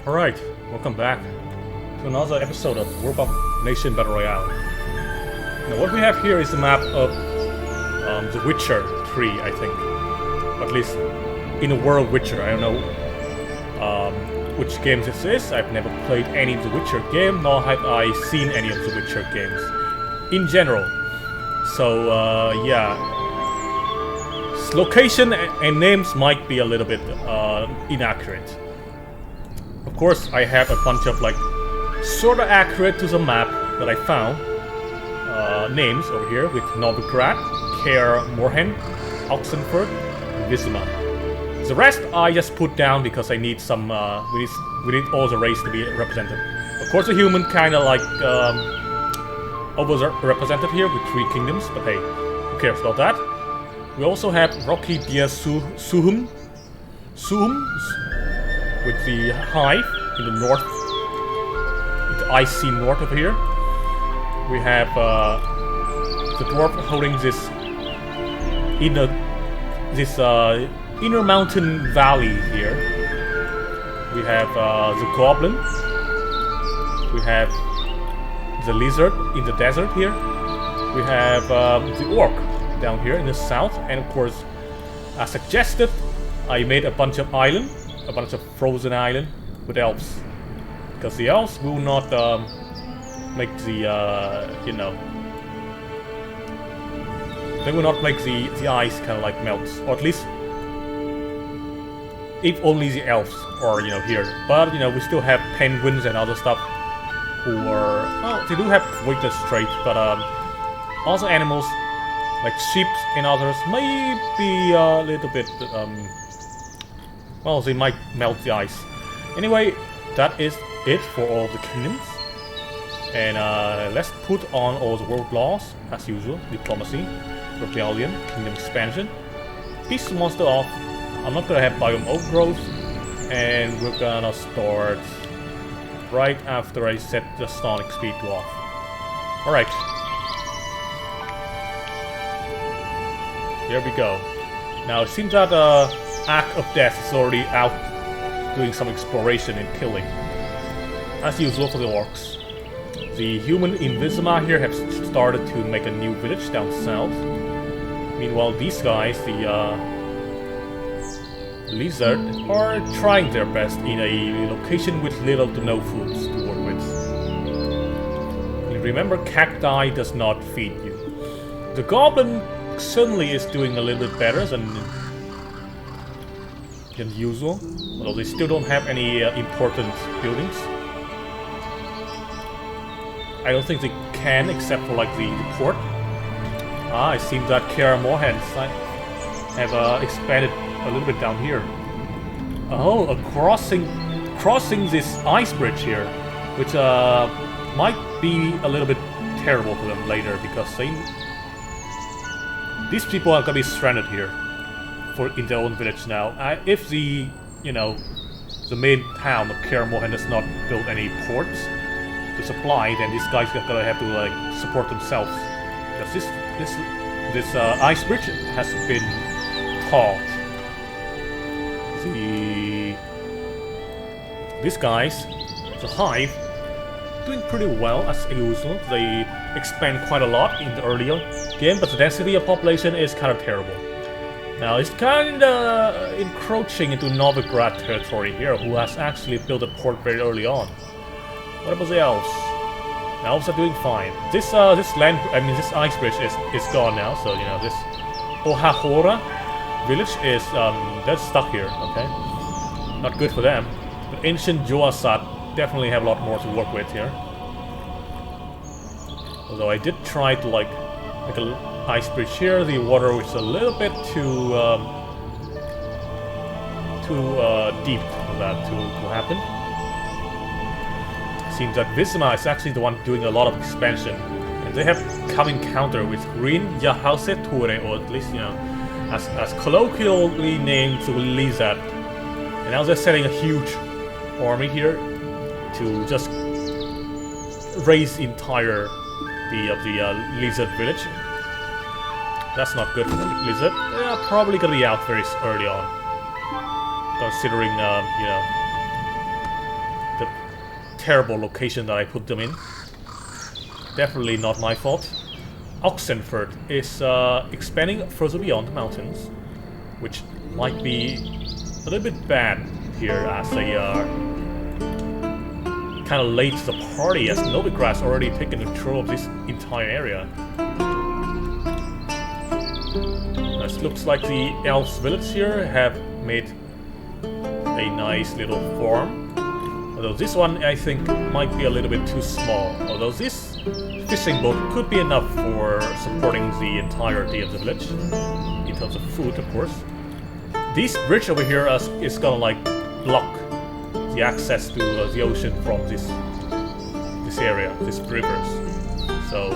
Alright, welcome back to another episode of WorldBox Nation Battle Royale. Now what we have here is a map of The Witcher 3, I think. At least in the world Witcher. I don't know which game this is. I've never played any of the Witcher game, nor have I seen any of the Witcher games in general. So yeah, location and names might be a little bit inaccurate. Of course, I have a bunch of like sort of accurate to the map that I found names over here with Novigrad, Kaer Morhen, Oxenford, and Vizima. The rest I just put down because I need some. We need all the race to be represented. Of course, the human kind of like overrepresented here with 3 kingdoms, but hey, who cares about that? We also have Rocky Dia Suhum, with the hive in the north, in the icy north over here. We have the dwarf holding this inner mountain valley here. We have the goblin. We have the lizard in the desert here. We have the orc down here in the south, and of course, as suggested, I made a bunch of frozen island with elves, because the elves will not make the they will not make the ice kind of like melt, or at least if only the elves are here. But we still have penguins and other stuff who are, well, they do have weakness trait, but also animals like sheep and others may be a little bit well, they might melt the ice. Anyway, that is it for all the kingdoms. And let's put on all the world laws, as usual. Diplomacy, rebellion, kingdom expansion, peace monster off. I'm not gonna have biome outgrowth. And we're gonna start right after I set the sonic speed to off. Alright. Here we go. Now it seems that Act of Death is already out doing some exploration and killing, as usual for the orcs. The human in Vizima here have started to make a new village down south. Meanwhile, these guys, the lizard, are trying their best in a location with little to no foods to work with. And remember, cacti does not feed you. The goblin certainly is doing a little bit better than usual, although they still don't have any important buildings. I don't think they can, except for like the port. It seems that Kaer Morhen have expanded a little bit down here. Oh, crossing this ice bridge here, which might be a little bit terrible for them later, because these people are gonna be stranded here in their own village now. If the the main town of Kaer Morhen does not build any ports to supply, then these guys are gonna have to like support themselves, because this ice bridge has been taught. These guys, the hive, doing pretty well as usual. They expand quite a lot in the earlier game, but the density of population is kind of terrible. Now it's kind of encroaching into Novigrad territory here, who has actually built a port very early on. What about the elves? The elves are doing fine. This ice bridge is gone now, so this Ohahora village is they're stuck here. Okay, not good for them. But ancient Joasat definitely have a lot more to work with here. Although I did try to like make a ice bridge here, the water was a little bit too deep for that to happen. Seems that Vizima is actually the one doing a lot of expansion, and they have come in counter with Green Yahause Ture, or at least as colloquially named the Lizard. And now they're setting a huge army here to just raise entire the lizard village. That's not good for the lizard. They're probably gonna be out very early on, considering terrible location that I put them in. Definitely not my fault. Oxenford is expanding further beyond the mountains, which might be a little bit bad here as they are kind of late to the party, as Novigrad's already taken control of this entire area. It looks like the elves village here have made a nice little farm. Although this one I think might be a little bit too small. Although this fishing boat could be enough for supporting the entirety of the village. In terms of food, of course. This bridge over here is gonna like block the access to the ocean from this area, these rivers. So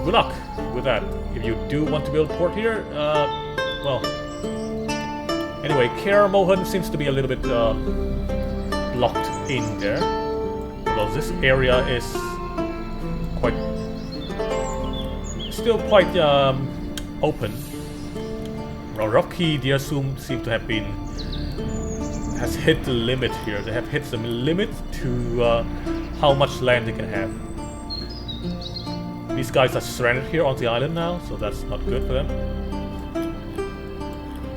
good luck with that. If you do want to build a port here, well. Anyway, Kaer Mohen seems to be a little bit locked in there. Although this area is still quite open. Well, Rocky Diasum seems to have has hit the limit here. They have hit the limit to how much land they can have. These guys are stranded here on the island now, so that's not good for them.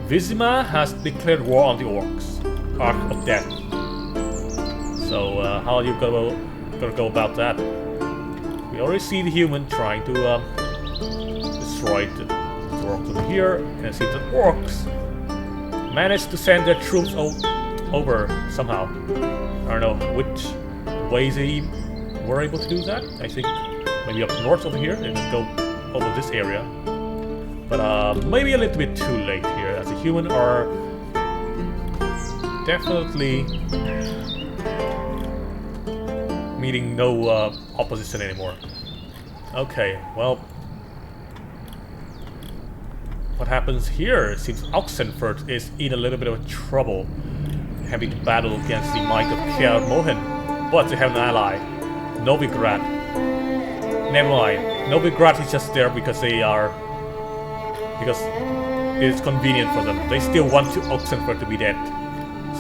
Vizima has declared war on the orcs. Arc of Death. So how are you gonna go about that? We already see the human trying to destroy the orcs over here, and it seems that orcs managed to send their troops over somehow. I don't know which ways they were able to do that. I think maybe up north over here and then go over this area. But maybe a little bit too late here, as the human are definitely meeting no opposition anymore. Okay, well, what happens here? It seems Oxenford is in a little bit of trouble, having to battle against the might of Kaer Mohen. But they have an ally, Novigrad. Never mind, Novigrad is just there because it's convenient for them. They still want Oxenford to be dead.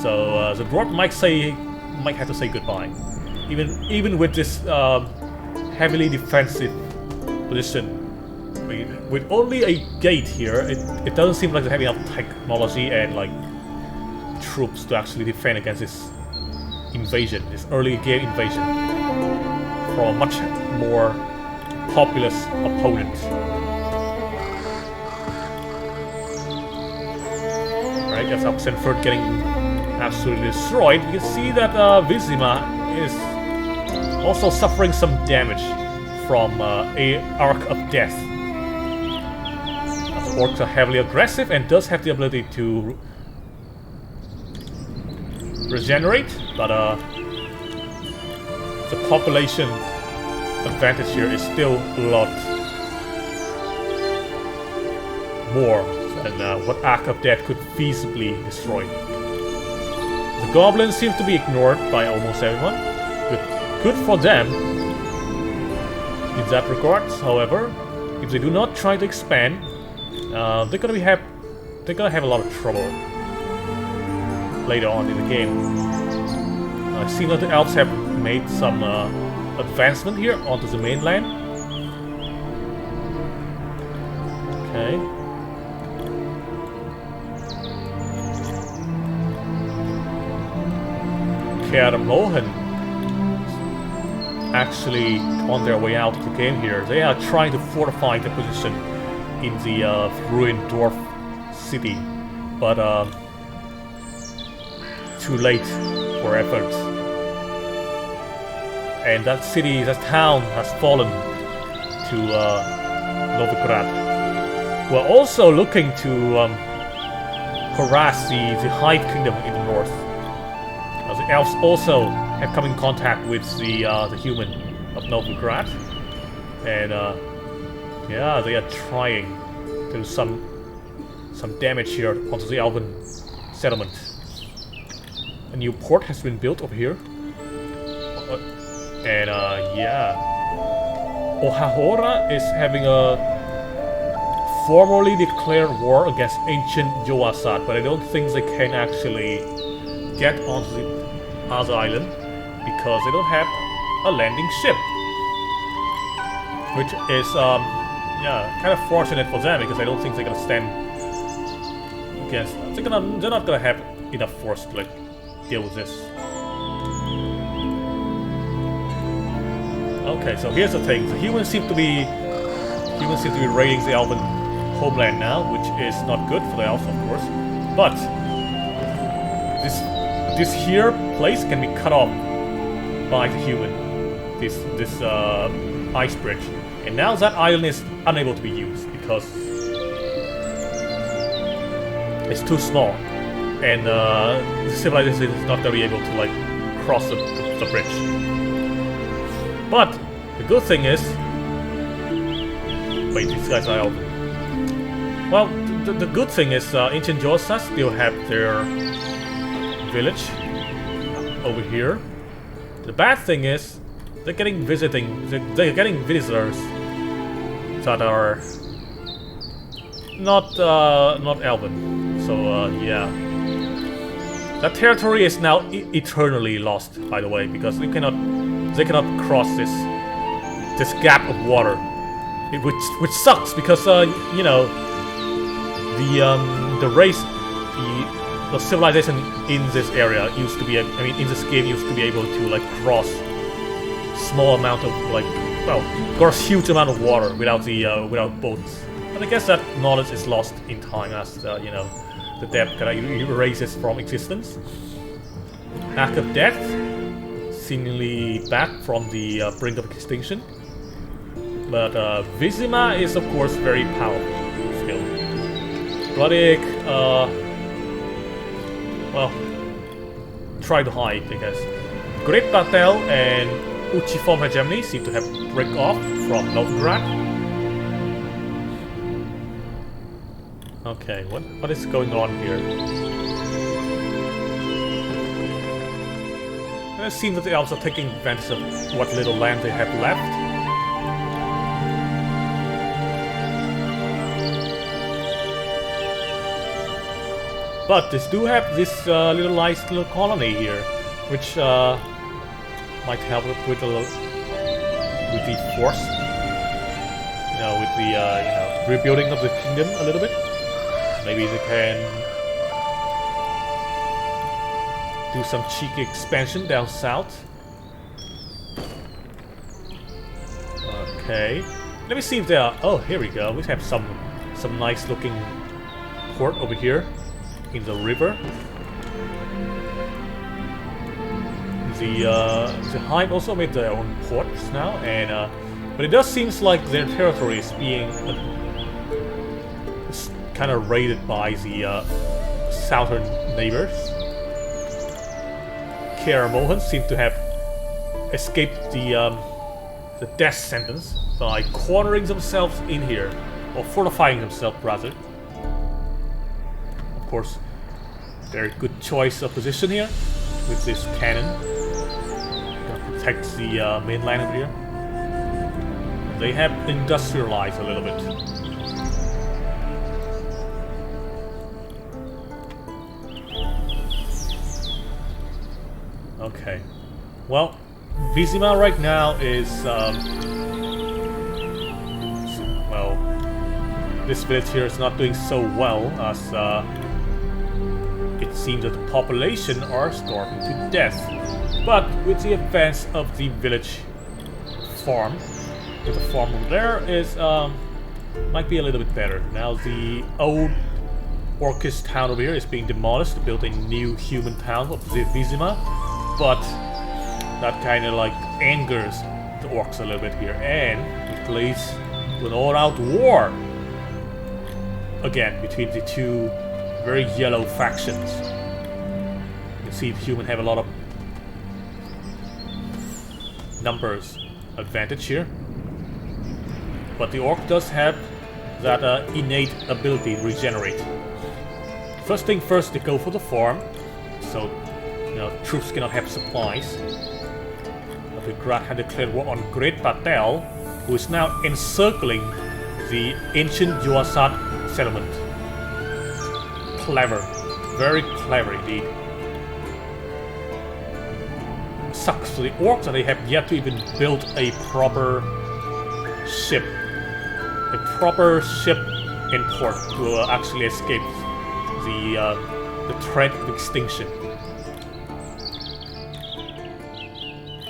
So the dwarf might have to say goodbye. Even with this heavily defensive position. With only a gate here, it doesn't seem like they have enough technology and like troops to actually defend against this invasion, this early game invasion from a much more populous opponent. Right, that's Oxenford getting absolutely destroyed. You can see that Vizima is also suffering some damage from a Arc of Death. The orcs are heavily aggressive and does have the ability to regenerate, but the population advantage here is still a lot more than what Arc of Death could feasibly destroy. The goblins seem to be ignored by almost everyone. Good for them in that regard. However, if they do not try to expand, they're gonna have a lot of trouble later on in the game. I see that the elves have made some advancement here onto the mainland. Okay. Kaer Mohen actually on their way out of the game here. They are trying to fortify their position in the ruined dwarf city, but too late for efforts. And that city, that town has fallen to Novigrad. We're also looking to harass the Hive Kingdom in the north. The elves also have come in contact with the human of Novigrad, and yeah, they are trying to do some damage here onto the elven settlement. A new port has been built over here, and yeah, Ohahora is having a formally declared war against ancient Joasat, but I don't think they can actually get onto the other island. because they don't have a landing ship. Which is, yeah, kind of fortunate for them because I don't think they're gonna stand against. They're not gonna have enough force to like deal with this. Okay, so here's the thing: the humans seem to be raiding the elven homeland now, which is not good for the elves, of course. But this here place can be cut off by the human. This ice bridge, and now that island is unable to be used because it's too small, and the civilization is not gonna be able to like cross the bridge. But the good thing is, wait, these guys are open. Well, the good thing is ancient Josa still have their village over here. The bad thing is they're getting they're getting visitors that are not elven. So yeah, that territory is now eternally lost. By the way, because they cannot cross this gap of water, which sucks because you know the race the civilization in this area used to be in this game used to be able to like cross small amount of like cross huge amount of water without boats. And I guess that knowledge is lost in time as you know the depth kind of erases from existence. Hack of Death, seemingly back from the brink of extinction. But Vizima is of course very powerful still. Bloodic, well, try to hide, I guess. Great Battle and Uchiform Hegemony seem to have break off from Novigrad. Okay, what is going on here? And it seems that the elves are taking advantage of what little land they have left. But they do have this nice little colony here, which might help with the force, you know, with the rebuilding of the kingdom a little bit. Maybe they can do some cheeky expansion down south. Okay, let me see if there are. Oh, here we go. We have some nice looking port over here in the river. The Hive also made their own ports now, and but it does seems like their territory is being kind of raided by the southern neighbors. Kara Mohan seem to have escaped the death sentence by cornering themselves in here, or fortifying themselves rather. Of course, very good choice of position here with this cannon. Protect the mainland over here. They have industrialized a little bit. Okay. Well, Vizima right now is well, this village here is not doing so well as it seems that the population are starving to death. But with the advance of the village farm, the farm over there is might be a little bit better. Now the old orcish town over here is being demolished to build a new human town of the Vizima, but that kind of like angers the orcs a little bit here, and it leads to an all-out war again between the two very yellow factions. You can see the human have a lot of numbers advantage here, but the orc does have that innate ability to regenerate. First thing first, they go for the farm, so you know troops cannot have supplies. Novigrad had declared war on Great Patel, who is now encircling the ancient Joasat settlement. Clever, very clever indeed. sucks to the orcs that they have yet to even build a proper ship. A proper ship in port to actually escape the threat of extinction.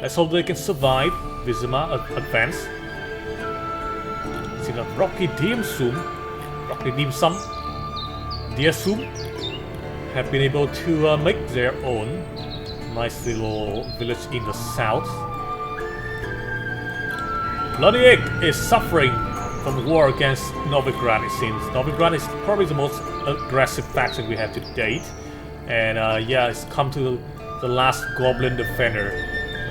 Let's hope they can survive Vizima advance. See that Rocky Dim Sum have been able to make their own nice little village in the south. Bloody Egg is suffering from war against Novigrad, it seems. Novigrad is probably the most aggressive faction we have to date. And yeah, it's come to the last goblin defender,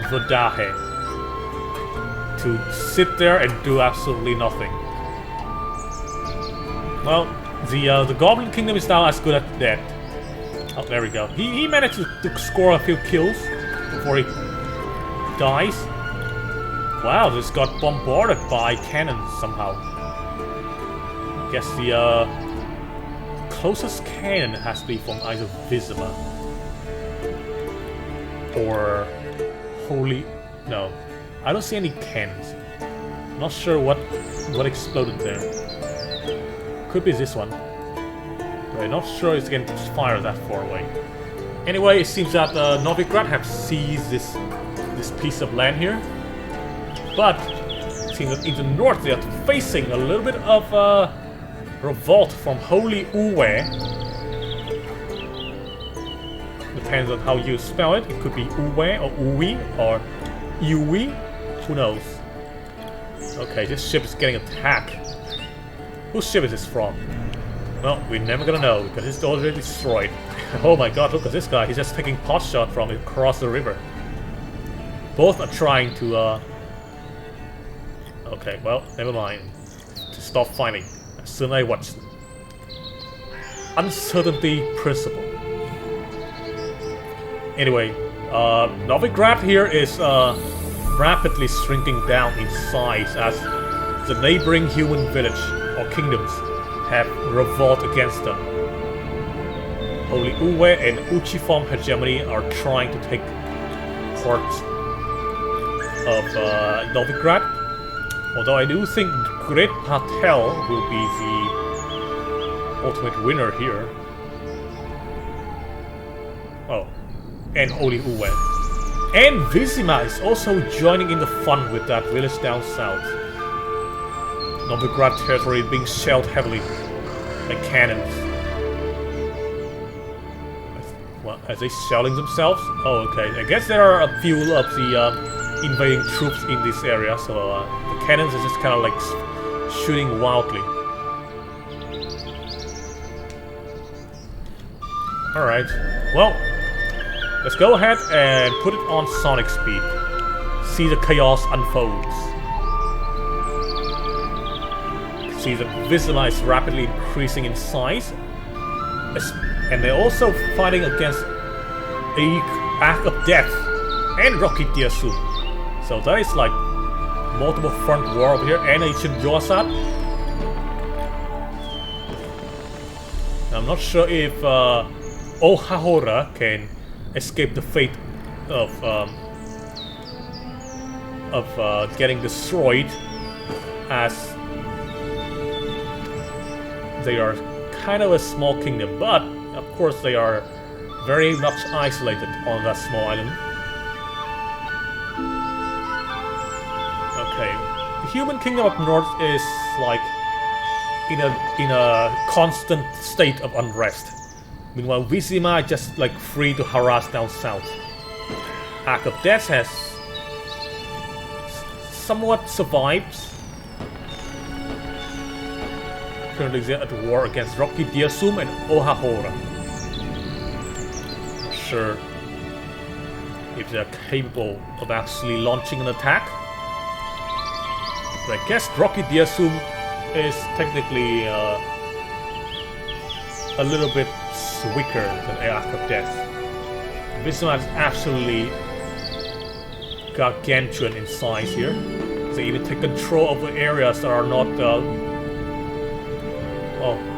Vodahe, to sit there and do absolutely nothing. Well, the Goblin Kingdom is now as good as dead. Oh, there we go. He managed to score a few kills before he dies. Wow, this got bombarded by cannons somehow. I guess the closest cannon has to be from either Vizima or Holy... No, I don't see any cannons. Not sure what exploded there. Could be this one. But I'm not sure it's going to fire that far away. Anyway, it seems that Novigrad have seized this piece of land here. But it seems that in the north they are facing a little bit of revolt from Holy Uwe. Depends on how you spell it. It could be Uwe or Uwi or Iwi. Who knows? Okay, this ship is getting attacked. Whose ship is this from? Well, we're never gonna know because it's already destroyed. Oh my god, look at this guy. He's just taking pot shot from across the river. Both are trying to okay, well, never mind. To stop fighting. As soon as I watch them. Uncertainty principle. Anyway, Novigrad here is rapidly shrinking down in size as the neighboring human village or kingdoms have revolt against them. Holy Uwe and Uchiform hegemony are trying to take part of Novigrad. Although I do think Great Patel will be the ultimate winner here. Oh, and Holy Uwe. And Vizima is also joining in the fun with that village down south. Novigrad territory being shelled heavily by cannons. Well, are they shelling themselves? Oh, okay. I guess there are a few of the invading troops in this area, so the cannons are just kind of like shooting wildly. Alright, well, let's go ahead and put it on sonic speed. See the chaos unfolds. See that Vizima is rapidly increasing in size. And they're also fighting against a Act of Death and Rocky Diasum. So that is like multiple front war over here and ancient Yorsat. I'm not sure if Ohahora can escape the fate of getting destroyed, as they are kind of a small kingdom, but of course they are very much isolated on that small island. Okay, the human kingdom up north is like in a constant state of unrest. Meanwhile, Vizima is just like free to harass down south. Act of Death has somewhat survived. Currently they're at war against Rocky Diasum and Ohahora. Not sure if they're capable of actually launching an attack. But I guess Rocky Diasum is technically a little bit weaker than Act of Death. Vizima is absolutely gargantuan in size here. They even take control of the areas that are not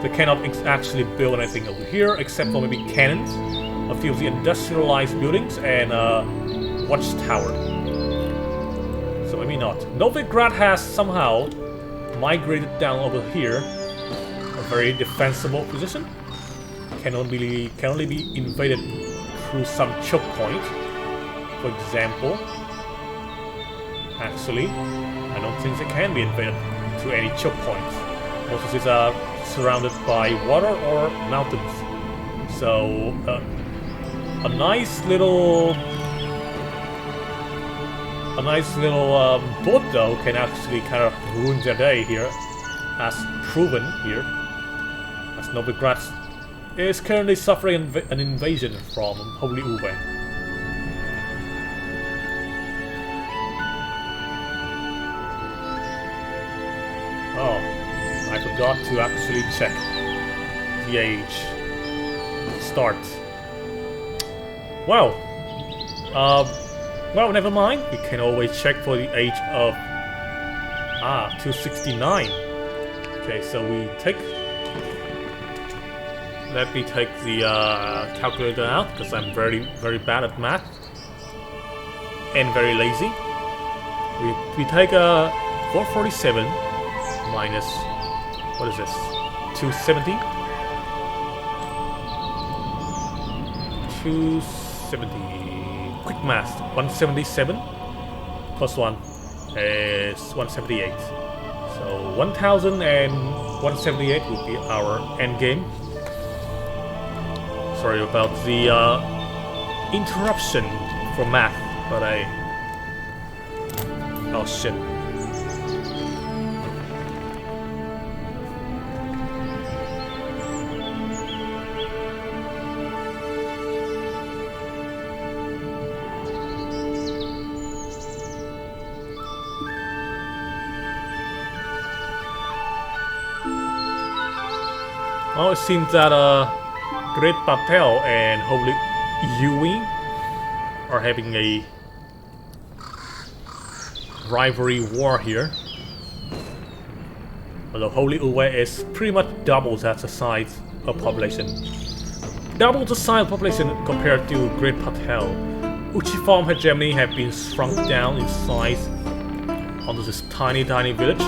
they cannot actually build anything over here except for maybe cannons, a few of the industrialized buildings, and watchtower. So maybe not. Novigrad has somehow migrated down over here. A very defensible position. Can only be invaded through some choke point. For example, actually, I don't think they can be invaded through any choke points. Most of these are surrounded by water or mountains. So a nice little boat though can actually kind of ruin their day here, as proven here, as Novigrad is currently suffering an invasion from Holy Uwe. Oh, I forgot to actually check the age. Start. Wow. Well, never mind. We can always check for the age of 269. Okay, so we take. Let me take the calculator out because I'm very bad at math and very lazy. We take 447 minus what is this? 270. 270. Quick math. 177 plus 1 is 178. So 1,178 would be our end game. Sorry about the interruption for math, but oh shit. Well, it seems that Great Patel and Holy Uwe are having a rivalry war here. Although Holy Uwe is pretty much double that size of population. Double the size of population compared to Great Patel. Uchiform hegemony have been shrunk down in size onto this tiny village,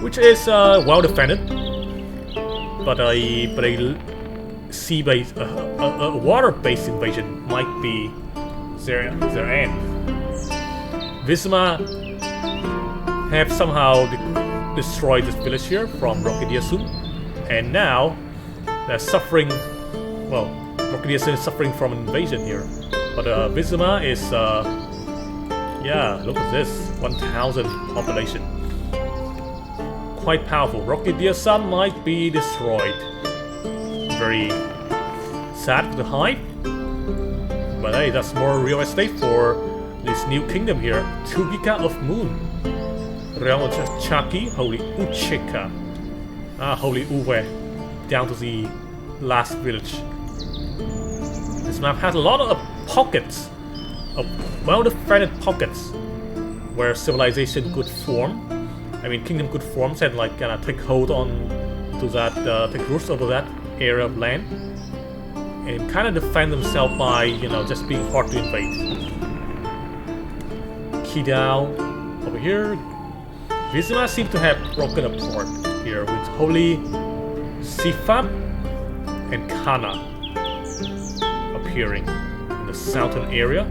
which is well defended. But a sea-based, a water-based invasion might be their end. Visma have somehow destroyed this village here from Rokidiasun, and now they're suffering. Well, Rokidiasun is suffering from an invasion here, but Visma is yeah, look at this, 1,000 population. Quite powerful. Rokidiasun might be destroyed. Very sad for the hype, but hey, that's more real estate for this new kingdom here. 2 giga of moon. Realm of Chaki, Holy Ucheka. Holy Uwe. Down to the last village. This map has a lot of pockets, of well-defended pockets, where civilization could form. I mean, kingdom could form and like take hold on to that, take roots over that area of land, and kind of defend themselves by, just being hard to invade. Kidao over here. Vizima seems to have broken apart here with Holy Sifab and Kana appearing in the southern area,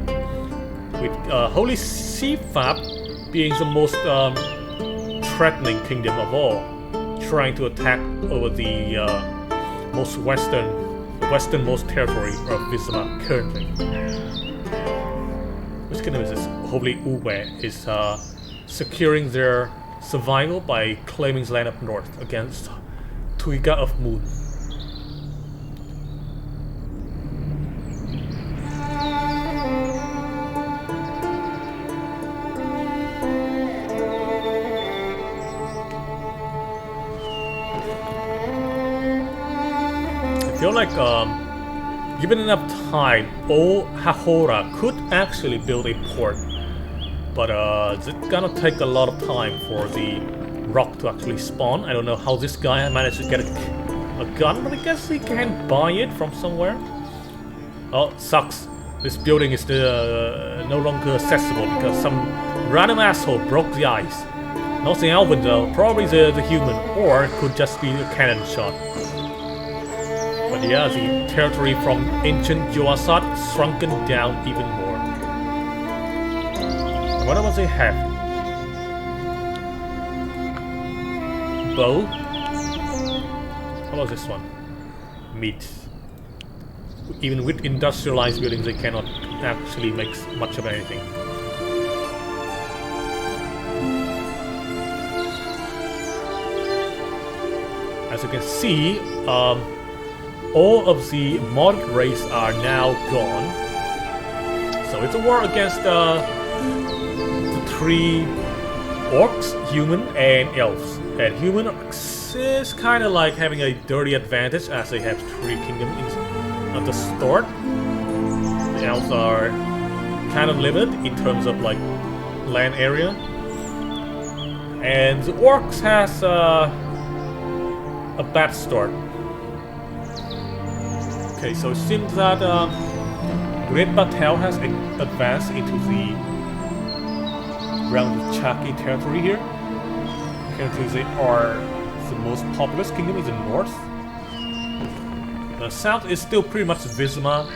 with Holy Sifab being the most threatening kingdom of all, trying to attack over the most westernmost territory of Vizima currently. Which kingdom is this? Holy Uwe is securing their survival by claiming land up north against Tuiga of Moon. I feel like, given enough time, old Hahora could actually build a port, but it's gonna take a lot of time for the rock to actually spawn. I don't know how this guy managed to get a gun, but I guess he can buy it from somewhere. Oh, sucks. This building is no longer accessible because some random asshole broke the ice. Nothing else though, probably the human, or it could just be a cannon shot. But yeah, the territory from ancient Joasat shrunken down even more. What else they have? Bow. How about this one? Meat. Even with industrialized buildings, they cannot actually make much of anything. As you can see, all of the mod race are now gone. So it's a war against the 3 orcs, human, and elves. And human is kind of like having a dirty advantage as they have 3 kingdoms at the start. The elves are kind of limited in terms of like land area. And the orcs has a bad start. Okay, so it seems that Great Battelle has advanced into the realm of Chaki territory here. Apparently they are the most populous kingdom in the north. The south is still pretty much Visma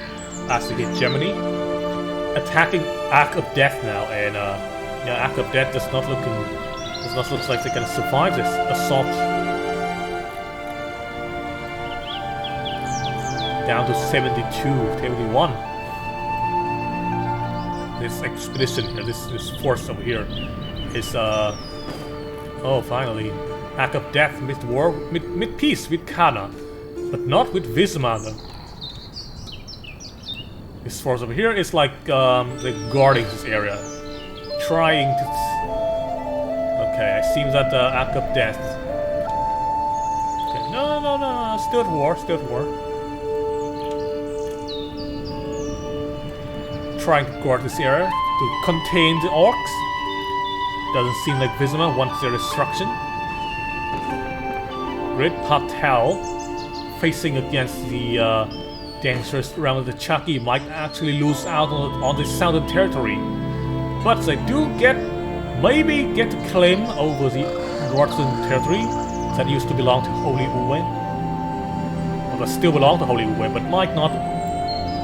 as they hit Germany. Attacking Ark of Death now, and yeah, Ark of Death does not look like they can survive this assault. Down to 72, 71. This expedition here, this force over here is oh, finally, Ark of Death mid peace with Kana, but not with Visma though. This force over here is like they're guarding this area, trying to. Okay, it seems that Ark of Death. Okay, no, still at war, Trying to guard this area to contain the orcs. Doesn't seem like Visma wants their destruction. Great Battelle facing against the dangerous realm of the Chaki might actually lose out on this southern territory. But they do maybe get to claim over the northern territory that used to belong to Holy Uwe. Well, that still belong to Holy Uwe, but might not.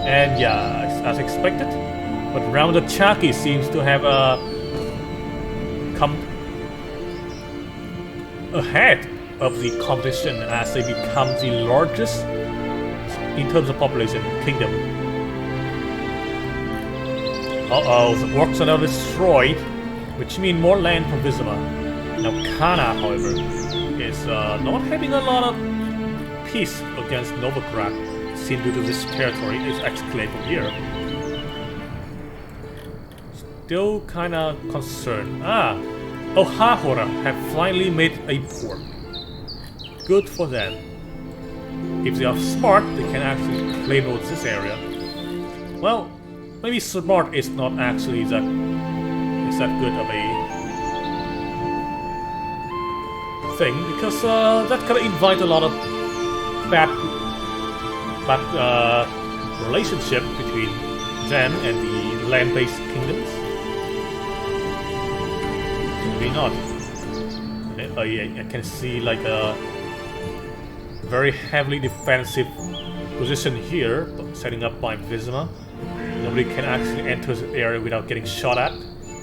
And yeah, as expected. But realm of the Chaki seems to have come ahead of the competition as they become the largest in terms of population kingdom. Uh-oh, the orcs are now destroyed, which means more land for Visma. Now Kana, however, is not having a lot of peace against Novigrad, seen due to this territory is exclave from here. Still kinda concerned. Ohahora have finally made a port. Good for them. If they are smart, they can actually claim over this area. Well, maybe smart is not actually that good of a thing, because that could invite a lot of bad relationship between them and the land-based kingdoms. Maybe not. I can see like a very heavily defensive position here, setting up by Visma. Nobody can actually enter the area without getting shot at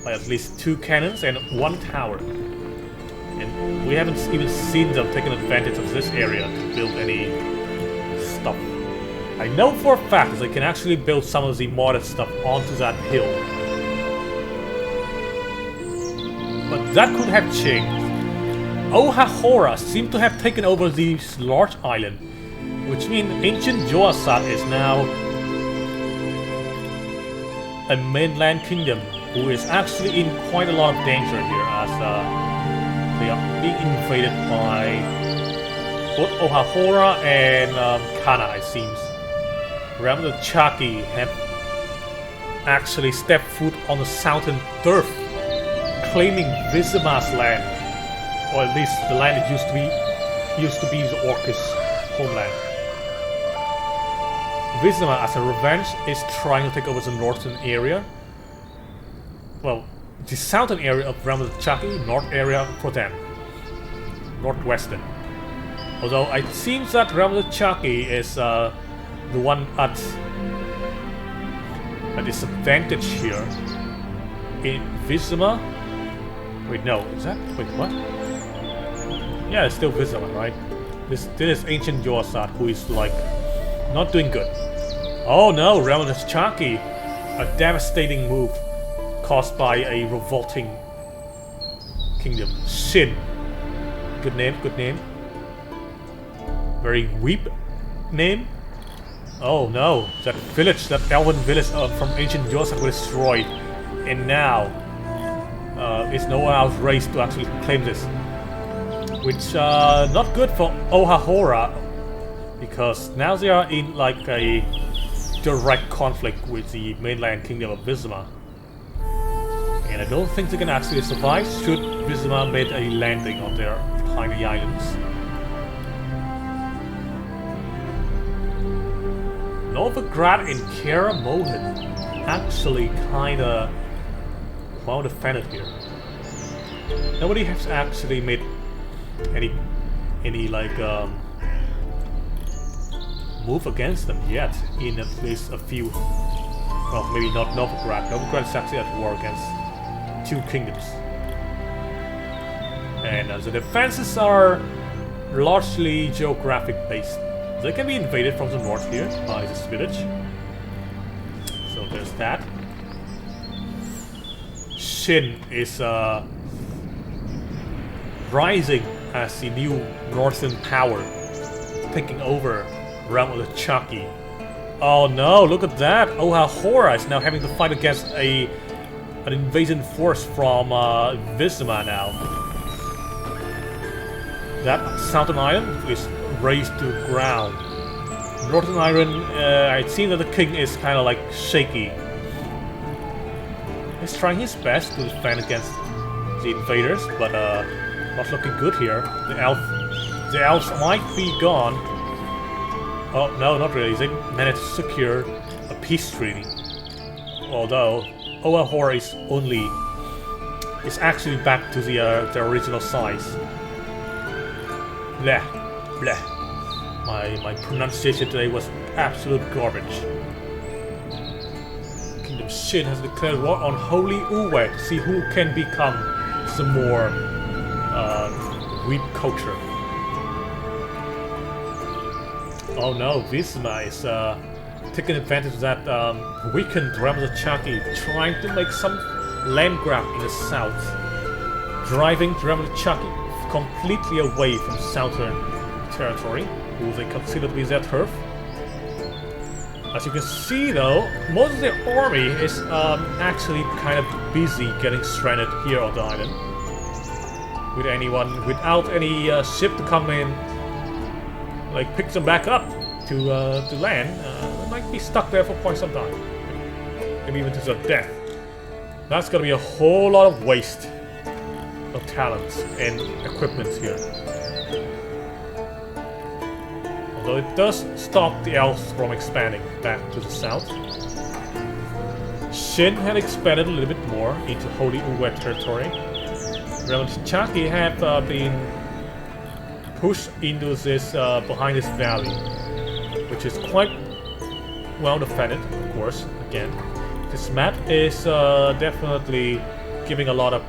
by at least 2 cannons and 1 tower. And we haven't even seen them taking advantage of this area to build any stuff. I know for a fact that they can actually build some of the modded stuff onto that hill. But that could have changed. Ohahora seem to have taken over this large island, which means ancient Joasat is now a mainland kingdom who is actually in quite a lot of danger here as they are being invaded by both Ohahora and Kana, it seems. Realm of the Chaki have actually stepped foot on the southern turf, claiming Visma's land, or at least the land that used to be the Orcish homeland. Vizima, as a revenge, is trying to take over the northern area. Well, the southern area of Realm of the Chucky, north area for them. Northwestern. Although it seems that Realm of the Chucky is the one at a disadvantage here. In Vizima. Wait, no, is that? Wait, what? Yeah, it's still Vizima, right? This is ancient Yorsat, who is like not doing good. Oh no, Realm of the Chucky! A devastating move caused by a revolting kingdom. Shin. Good name, good name. Very weep name. Oh no, that village, that elven village from ancient Yorsat was destroyed. And now, it's no one else race to actually claim this. Which, not good for Ohahora. Because now they are in like a direct conflict with the mainland kingdom of Vizima. And I don't think they can actually survive should Vizima make a landing on their tiny islands. Novigrad and Kara Mohin actually kinda well defended here. Nobody has actually made any like move against them yet in at least a few. Well, maybe not Novigrad. Novigrad is actually at war against two kingdoms. And the defenses are largely geographic based. They can be invaded from the north here by this village. So there's that. Shin is rising as the new northern power, taking over Realm of the Chucky. Oh no, look at that! Ohahora is now having to fight against an invasion force from Vizima now. That southern island is razed to the ground. Northern island, it seems that the king is kind of like shaky. He's trying his best to defend against the invaders, but not looking good here. The elves might be gone. Oh no, not really. They managed to secure a peace treaty. Although Ohahora is actually back to the original size. Bleh, bleh. My pronunciation today was absolute garbage. Kingdom Shin has declared war on Holy Uwe to see who can become some more weep culture. Oh no, Vizima is taking advantage of that weakened Realm of the Chucky, trying to make some land grab in the south, driving the Realm of the Chucky completely away from southern territory, who they consider to be their turf. As you can see though, most of their army is actually kind of busy getting stranded here on the island. Without any ship to come in, like pick them back up to land, they might be stuck there for quite some time. Maybe even to their death. That's gonna be a whole lot of waste of talents and equipment here. Although it does stop the elves from expanding back to the south. Shin had expanded a little bit more into Holy Uwe territory. Realm of the Chucky had been pushed into this behind this valley, which is quite well defended, of course. Again, this map is definitely giving a lot of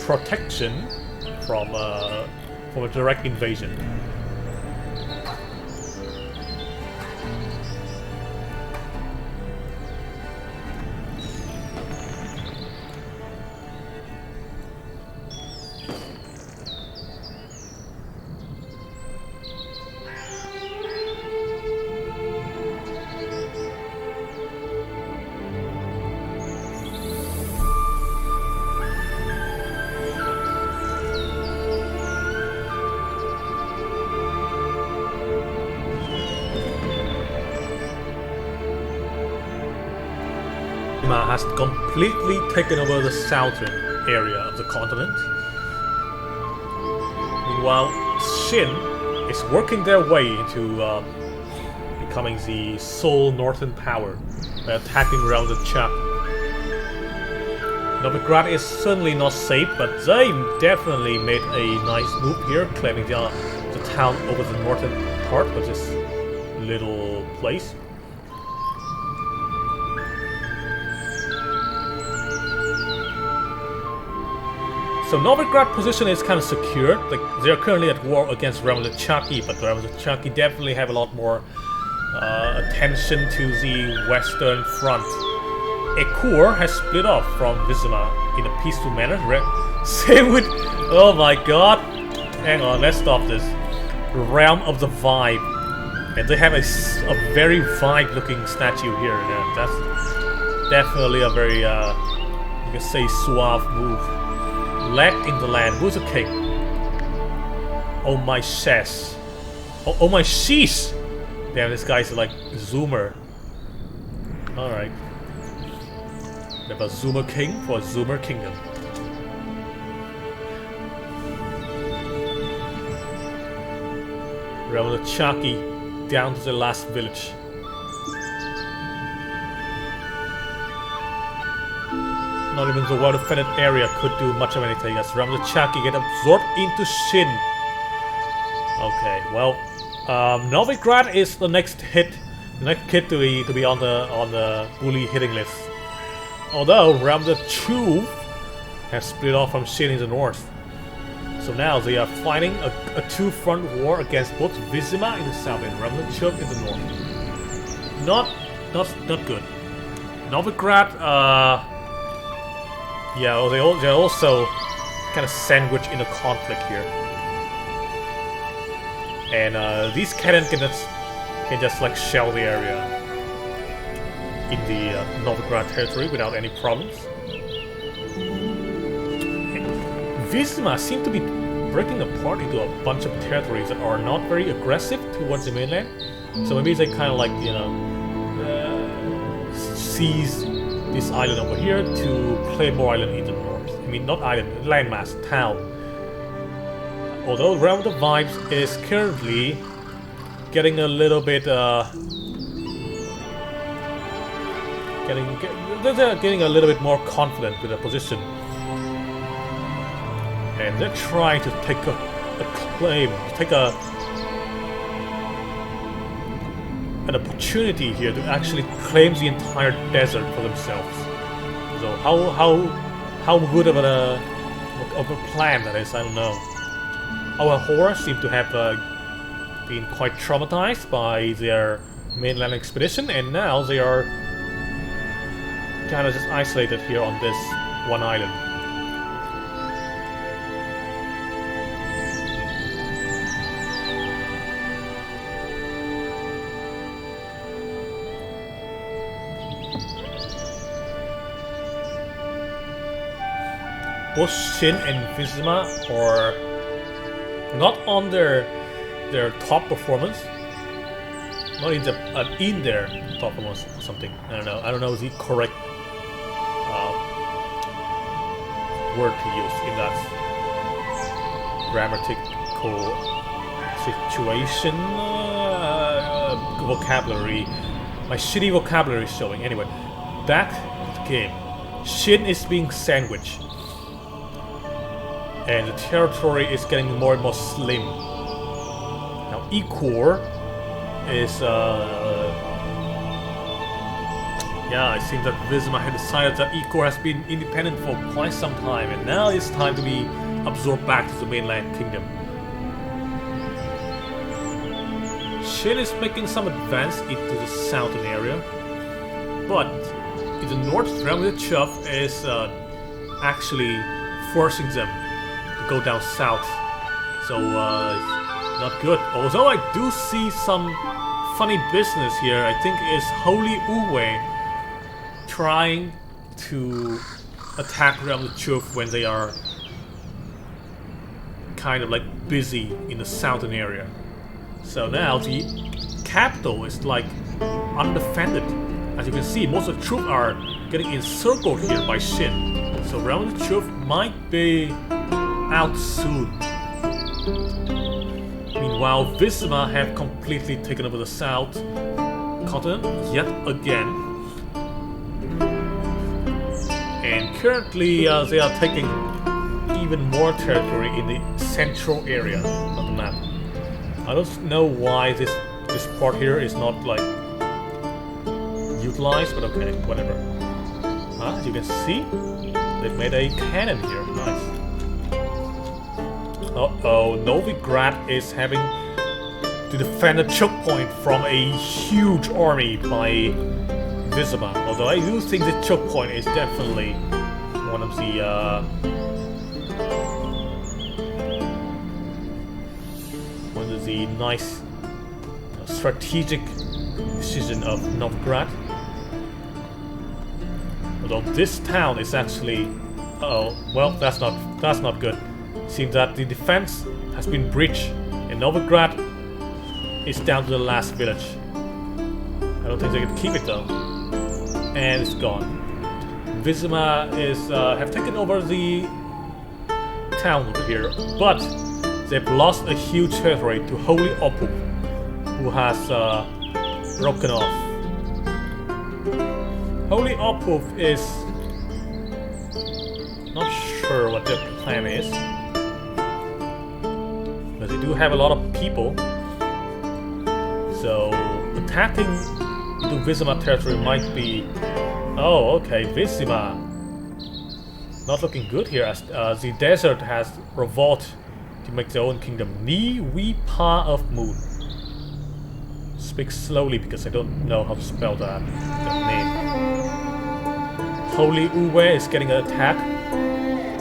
protection from a direct invasion. Has completely taken over the southern area of the continent. Meanwhile, Shin is working their way into becoming the sole northern power by attacking around the Chak. Novigrad is certainly not safe, but they definitely made a nice move here, claiming the town over the northern part of this little place. So Novigrad position is kind of secured. Like they are currently at war against Ramazachaki, but Ramazachaki definitely have a lot more attention to the western front. Ekur has split off from Vizima in a peaceful manner. Same with... Oh my god. Hang on, let's stop this. Realm of the Vibe. And they have a very vibe-looking statue here. Yeah, that's definitely a very, you can say, suave move. Leg in the land. Who's a king? Oh my sheesh. Oh my sheesh. Damn, this guy's like Zoomer. Alright. We have a Zoomer king for a Zoomer kingdom. Ramazachaki down to the last village. Not even the well-defended area could do much of anything as Ramazachaki get absorbed into Shin. Okay, well, Novigrad is the next hit, the next hit to be on the bully hitting list. Although Ramazachuk has split off from Shin in the north, so now they are fighting a two-front war against both Vizima in the south and Ramazachuk in the north. Not good. Novigrad, yeah, well, they're also kind of sandwiched in a conflict here. And these cannons can just like shell the area in the Novigrad territory without any problems. Vizima seem to be breaking apart into a bunch of territories that are not very aggressive towards the mainland. So maybe they kind of like, you know, seize this island over here to Claymore Island in the north. I mean, not island, landmass, town. Although Realm of the Vibes is currently getting a little bit, getting a little bit more confident with their position. And they're trying to take a claim, take an opportunity here to actually claim the entire desert for themselves. So how good of a plan that is, I don't know. Our horrors seem to have been quite traumatized by their mainland expedition, and now they are kind of just isolated here on this one island. Both Shin and Vizima are not on their top performance. Not in their top performance or something. I don't know the correct word to use in that grammatical situation. Vocabulary. My shitty vocabulary is showing. Anyway, back to the game. Shin is being sandwiched. And the territory is getting more and more slim. Now, Ekur is, yeah, it seems that Vizima had decided that Ekur has been independent for quite some time, and now it's time to be absorbed back to the mainland kingdom. Shin is making some advance into the southern area, but in the north, Ramazachuk is actually forcing them go down south, so not good. Although I do see some funny business here. I think is Holy Uwe trying to attack Ramazachuk when they are kind of like busy in the southern area. So now the capital is like undefended. As you can see, most of the troops are getting encircled here by Shin. So Ramazachuk might be out soon. Meanwhile, Vizima have completely taken over the south, continent yet again. And currently they are taking even more territory in the central area of the map. I don't know why this part here is not like utilized, but okay, whatever. As you can see, they've made a cannon here. Nice. Uh-oh, Novigrad is having to defend a choke point from a huge army by Vizima. Although I do think the choke point is definitely one of the nice strategic decision of Novigrad. Although this town is actually, well, that's not good. Seems that the defense has been breached, and Novigrad is down to the last village. I don't think they can keep it though, and it's gone. Vizima is have taken over the town over here, but they've lost a huge territory to Holy Opu, who has broken off. Holy Opu is not sure what their plan is, but they do have a lot of people, so attacking into Vizima territory might be... Oh, okay, Vizima not looking good here, as the desert has revolted to make their own kingdom. Ni Wi Pa of Moon. Speak slowly because I don't know how to spell that name. Holy Uwe is getting an attack,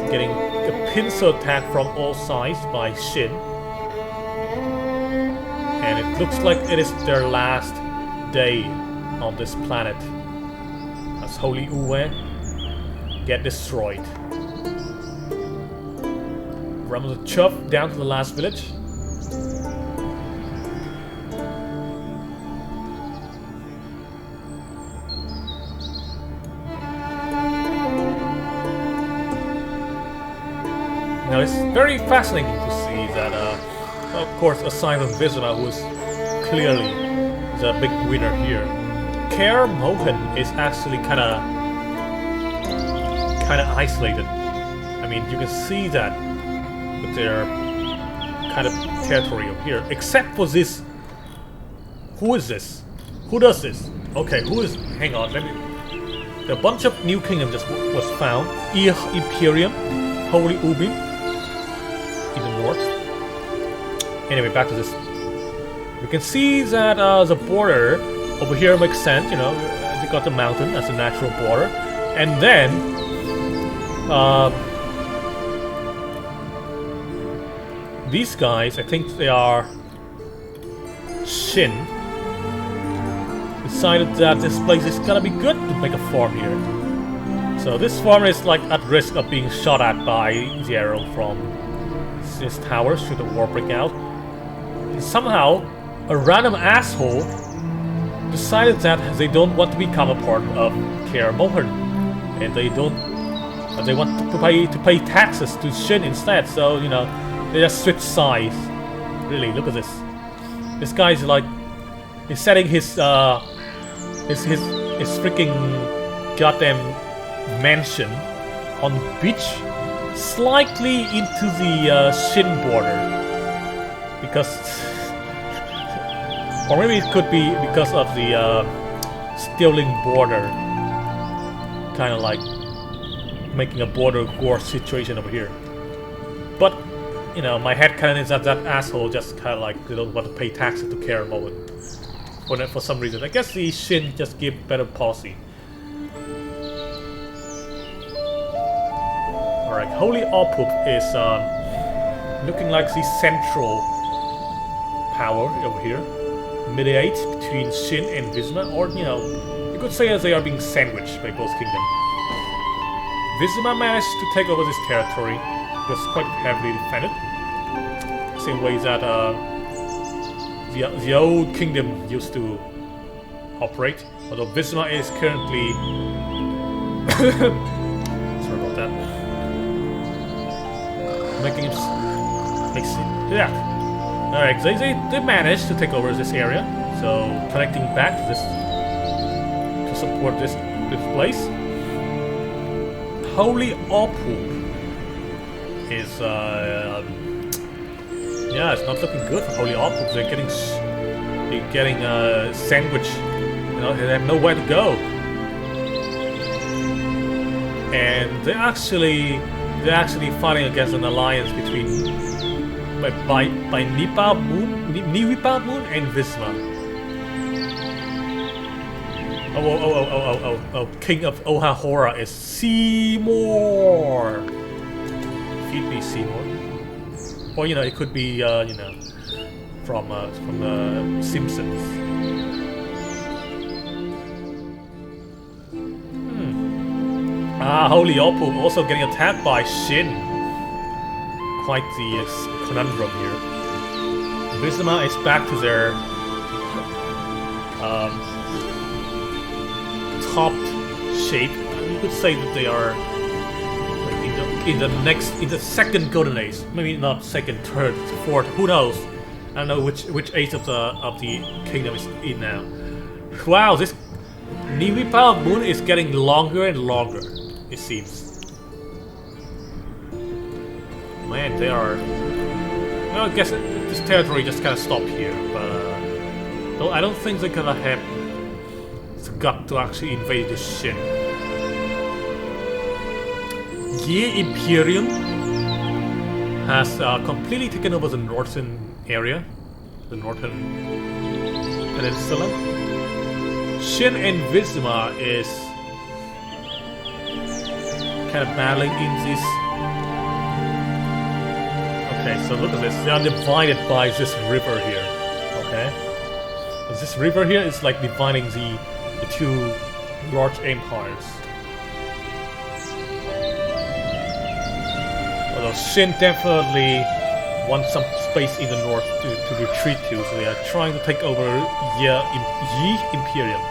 getting a pincer attack from all sides by Shin, and it looks like it is their last day on this planet as Holy Uwe get destroyed. Ramos a chop down to the last village. Now it's very fascinating to see that, of course, aside from Vizima, who is clearly the big winner here, Kaer Mohen is actually kind of isolated. I mean, you can see that with their kind of territory over here, except for this. Who is this? Who does this? Okay, who is? Hang on, let me. A bunch of new kingdom just was found. Ir Imperium, Holy Ubin, in the north. Anyway, back to this. You can see that the border over here makes sense. You know, they got the mountain as a natural border, and then these guys, I think they are Shin, decided that this place is gonna be good to make a farm here. So this farm is like at risk of being shot at by the arrow from this tower should the war break out. And somehow a random asshole decided that they don't want to become a part of Kaer Mohen, and they want to pay taxes to Shin instead. So you know, they just switch sides. Really, look at this. This guy's like, he's setting his freaking goddamn mansion on the beach, slightly into the Shin border, because, or maybe it could be because of the stealing border, kind of like making a border war situation over here. But you know, my headcanon is that asshole just kind of like they don't want to pay taxes to Kaer Mohen for some reason. I guess the Shin just give better policy. Alright, Holy Opup is looking like the central power over here. Mediate between Shin and Vizima, or you know, you could say as they are being sandwiched by both kingdoms. Vizima managed to take over this territory. It was quite heavily defended. Same way that the old kingdom used to operate. Although Vizima is currently sorry about that. Making it yeah. Alright, they managed to take over this area. So connecting back to this to support this place. Holy Opal is yeah, it's not looking good for Holy Opal. They're getting sandwich. You know, they have nowhere to go. And they're actually fighting against an alliance between by Nipa Moon and Visma. Oh, King of Ohahora is Seymour. Feed me, Seymour. Or you know, it could be you know, from the Simpsons. Holy Opal also getting attacked by Shin. Quite the conundrum here. Visma is back to their topped shape. You could say that they are like in the second golden age. Maybe not second, third, fourth. Who knows? I don't know which age of the kingdom is in now. Wow, this Niwipa of Moon is getting longer and longer. It seems. Man, they are. Well, I guess this territory just kind of stopped here, but I don't think they're gonna have the gut to actually invade this shit. Ye Imperium has completely taken over the northern area, the northern peninsula. Shin and Visma is kind of battling in this. Okay, so look at this. They are divided by this river here. Okay, and this river here is like dividing the two large empires. Although Shin definitely wants some space in the north to retreat to, so they are trying to take over Yi Imperium.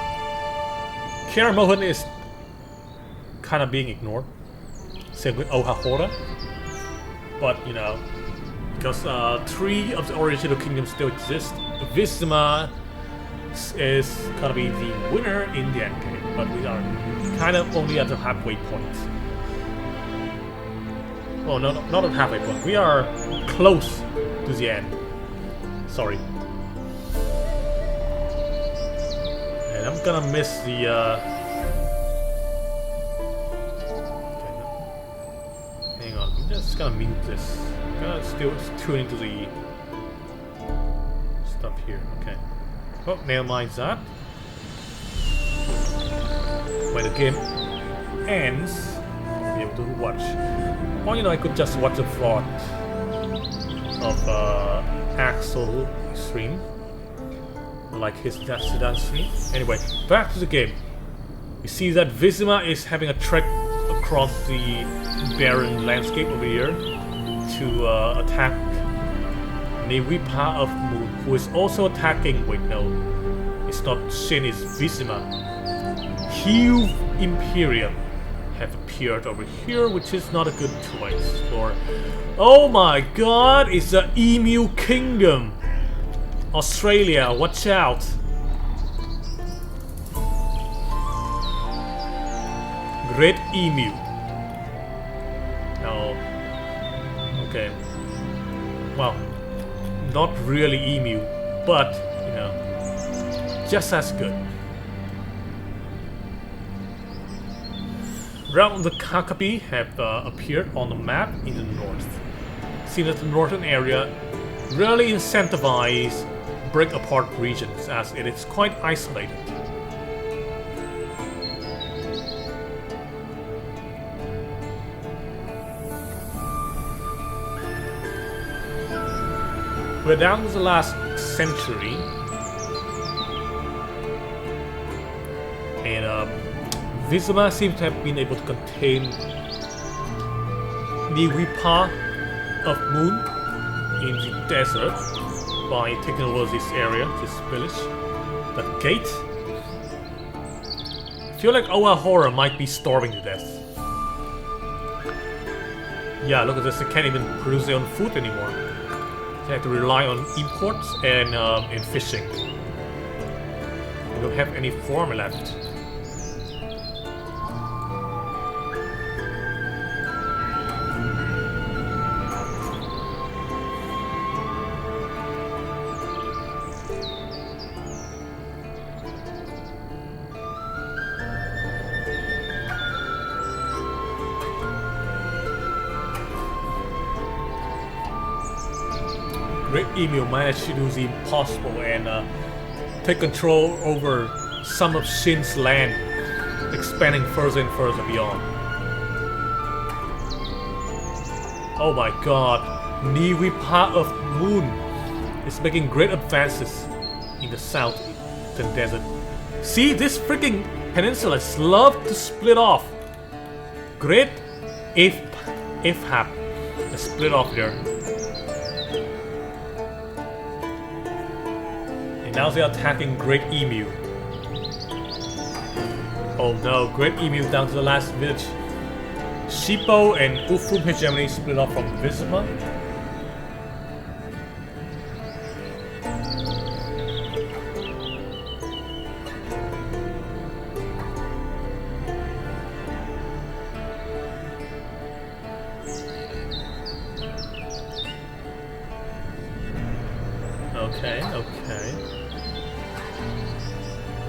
Karamohan is kind of being ignored. Same with Ohahora. But, you know, because 3 of the original kingdoms still exist, Visma is gonna be the winner in the end game, but we are kind of only at the halfway point. Oh, no, not at halfway point. We are close to the end. Sorry. And I'm gonna miss the hang on, I'm just gonna mute this. I'm gonna still tune into the stuff here. Okay. Oh, never mind that. When the game ends, I'll be able to watch. Or you know, I could just watch the vlog of Axel stream, like his Natsudan stream. Anyway, back to the game. You see that Visma is having a trek across the barren landscape over here to attack Niwipa of Moon, who is also attacking. Wait, no, it's not Shin, it's Visma. Huge Imperium have appeared over here, which is not a good choice for. Oh my god, it's the Emu Kingdom! Australia, watch out! Great Emu. No. Okay. Well, not really emu, but, you know, just as good. Realm of the Kakapi have appeared on the map in the north. Seems that the northern area really incentivizes break apart regions, as it is quite isolated. We're down to the last century, and Visma seems to have been able to contain Niwipa of Moon in the desert by taking over this area, this village. The gate. I feel like Ohahora might be starving to death. Yeah, look at this, they can't even produce their own food anymore. They have to rely on imports and fishing. don't have any farm left. Great Emu managed to do the impossible and take control over some of Shin's land, expanding further and further beyond. Oh my god, Niwipa of Moon is making great advances in the southern desert. See, this freaking peninsulas love to split off. Great Ifhab is split off there. Now they are attacking Great Emu. Oh no, Great Emu down to the last village. Shippo and Ufum hegemony split off from Vizima. Okay.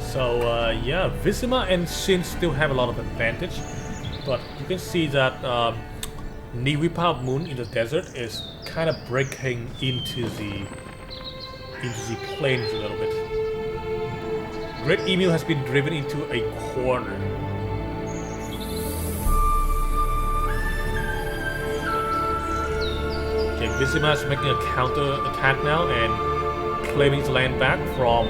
So yeah, Vizima and Shin still have a lot of advantage, but you can see that Niwipa Moon in the desert is kind of breaking into the plains a little bit. Great Emu has been driven into a corner. Okay, Vizima is making a counter attack now and claiming the land back from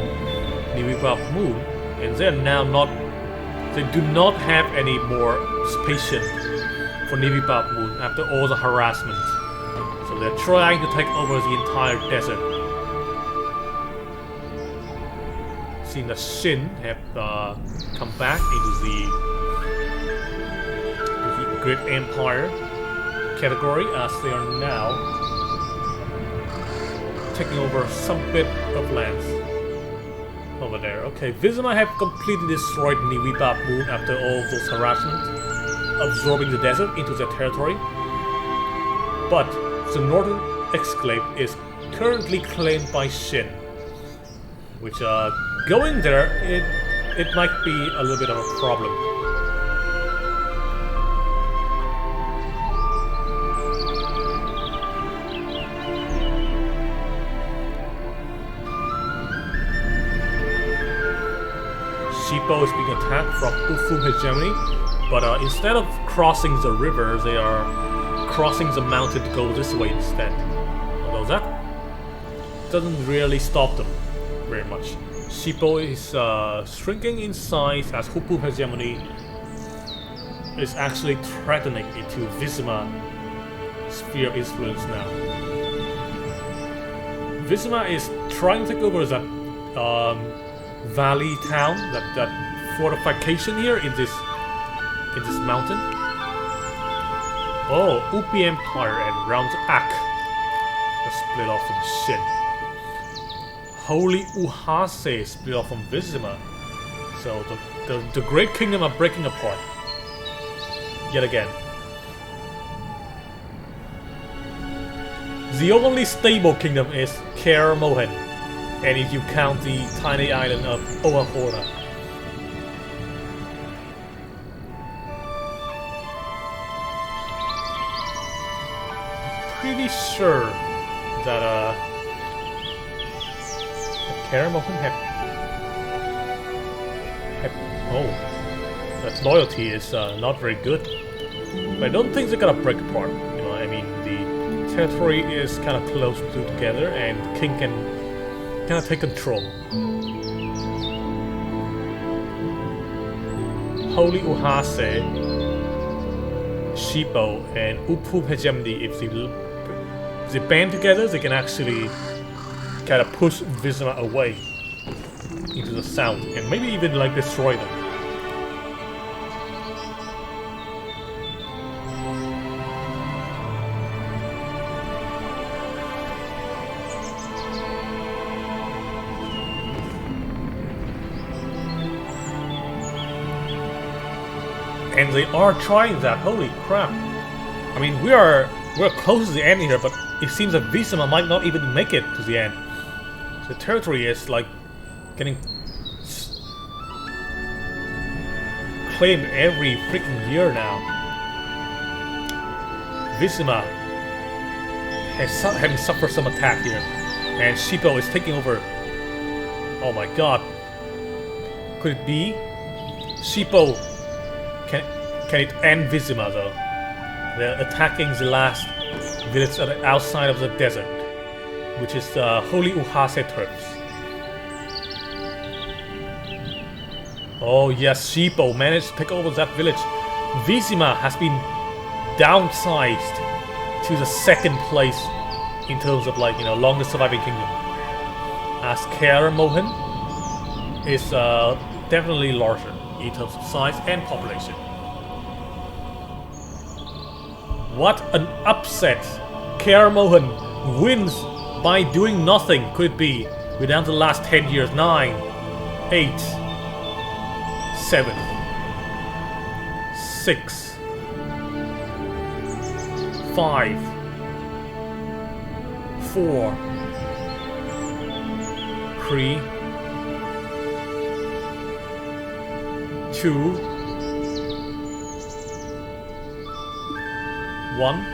Niwipa Moon, and they do not have any more patience for Niwipa Moon after all the harassment. So they're trying to take over the entire desert. Seeing that Shin have come back into the Great Empire category, as they are now taking over some bit of lands over there. Okay, Vizima have completely destroyed Niwipa Moon after all those harassment, absorbing the desert into their territory. But the northern exclave is currently claimed by Shin, which going there, it might be a little bit of a problem. Shippo is being attacked from Ufum hegemony, but instead of crossing the river, they are crossing the mountain to go this way instead. Although that doesn't really stop them very much. Shippo is shrinking in size as Ufum hegemony is actually threatening into Vizima sphere of influence now. Vizima is trying to take over that valley town, that fortification here in this mountain. Oh, Upi Empire and Round Ak are split off from Shin. Holy Uhase split off from Vizima. So the Great Kingdom are breaking apart yet again. The only stable kingdom is Kaer Mohen, and if you count the tiny island of Oahuara. Pretty sure that Kaer Mohen have that loyalty is not very good. But I don't think they're gonna break apart. You know, I mean, the territory is kind of close together, and King can kind of take control. Holy Uhase, Shippo, and Upum hegemony, if they band together, they can actually kind of push Vizima away into the south, and maybe even like destroy them. And they are trying that. Holy crap! I mean, we're close to the end here, but it seems that Vizima might not even make it to the end. The territory is like getting claimed every freaking year now. Vizima having suffered some attack here, and Shippo is taking over. Oh my god! Could it be Shippo? Can it end Vizima though? They're attacking the last village outside of the desert, which is the Holy Uhase Turks. Oh yes, Shippo managed to take over that village. Vizima has been downsized to the second place in terms of, like, you know, longest surviving kingdom. As Karamohan is definitely larger in terms of size and population. What an upset! Karamohan wins by doing nothing. Could it be? We're down to the last 10 years. 9, 8, 7, 6, 5, 4, 3, 2, 1.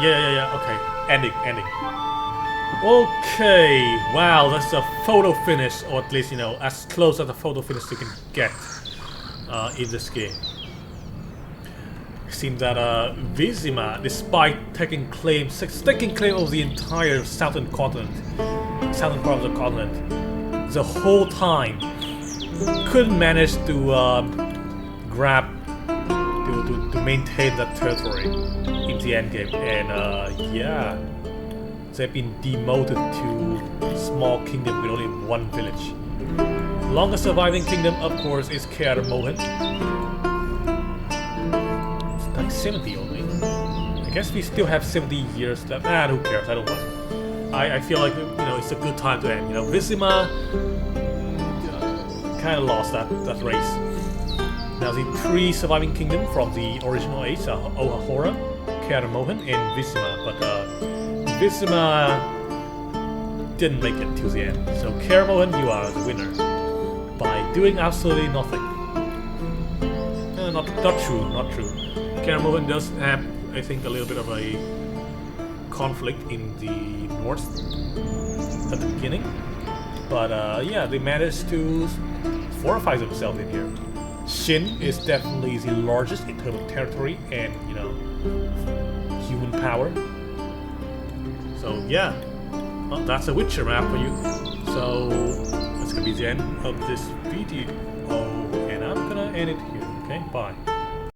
Yeah. Okay. Ending. Okay. Wow, that's a photo finish, or at least, you know, as close as a photo finish you can get in this game. It seems that Vizima, despite taking claim over the entire southern part of the continent, the whole time couldn't manage to to maintain that territory in the endgame, and yeah, they've been demoted to a small kingdom with only one village. Longest surviving kingdom, of course, is Karamohan. It's 970 only. I guess we still have 70 years left. Who cares? I don't mind. I feel like, you know, it's a good time to end. You know, Vizima kind of lost that race. Now the 3 surviving kingdom from the original age are Ohahora, Karamohan, and Vizima, but Vizima didn't make it to the end. So Karamohan, you are the winner by doing absolutely nothing. Not true. Karamohan does have, I think, a little bit of a conflict in the north at the beginning, but yeah, they managed to fortify themselves in here. Shin is definitely the largest in terms of territory and, you know, human power. So yeah, well, that's a Witcher map for you. So that's gonna be the end of this video, and I'm gonna end it here. Okay, bye.